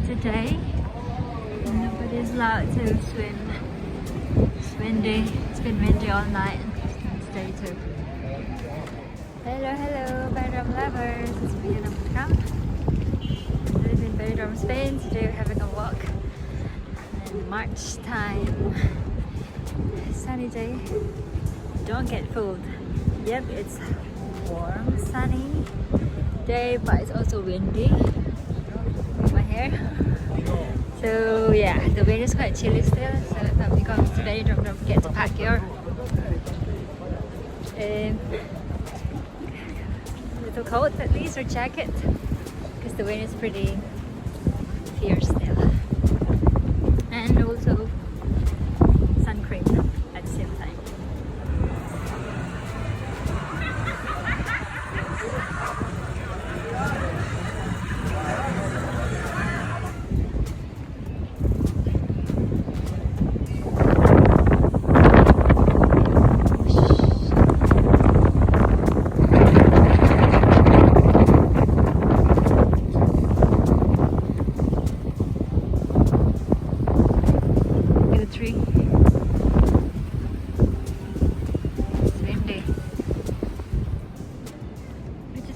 today. Nobody's allowed to swim. It's windy. It's been windy all night and today too. Hello, hello, Benidorm lovers. It's Benidorm. I live in Benidorm, Spain. Today we're having a walk in March time. Sunny day. Don't get fooled. Yep, it's warm, sunny day, but it's also windy. With my hair. So yeah, the wind is quite chilly still. So if you come to Benidorm, don't forget to pack your little coat at least, or jacket, because the wind is pretty fierce still. And also sun cream at the same time.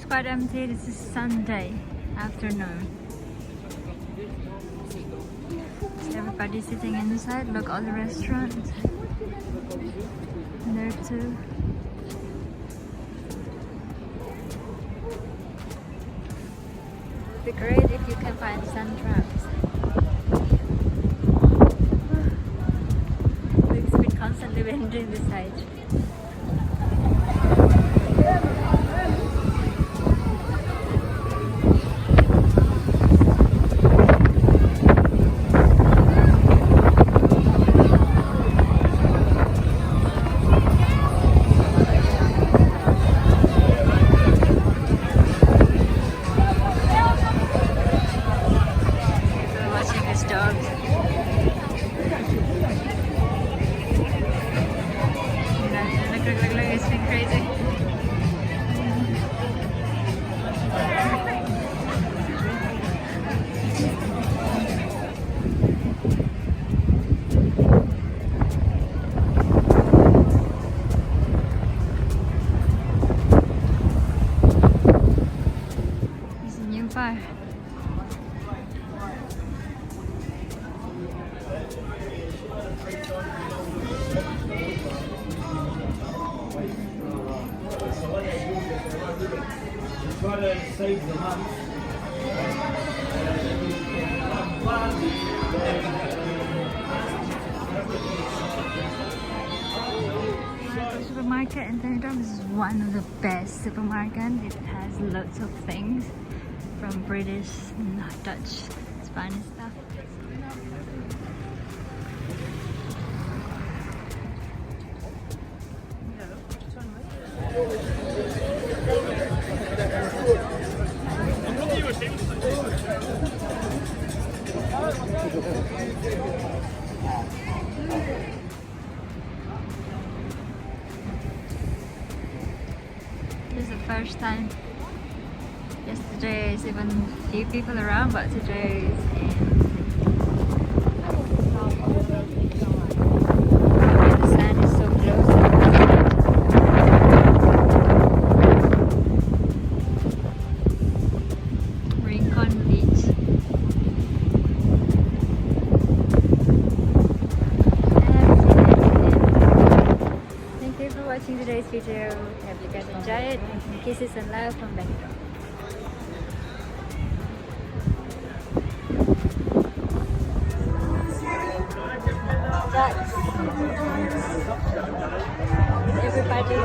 Quite empty. This is Sunday afternoon. Everybody's sitting inside. Look, all the restaurants. And there too. It would be great if you can find sun traps. It's been constantly windy this side. It's been crazy. There's a new bar. Try to save the month. Supermarket in Benidorm is one of the best supermarkets. It has lots of things from British, Dutch, Spanish stuff. This is the first time. Yesterday is even few people around, but today is the sand is so close. Rincon Beach. Thank you for watching today's video. Hope you guys enjoy it. Kisses and love from Benidorm. Ducks. Everybody.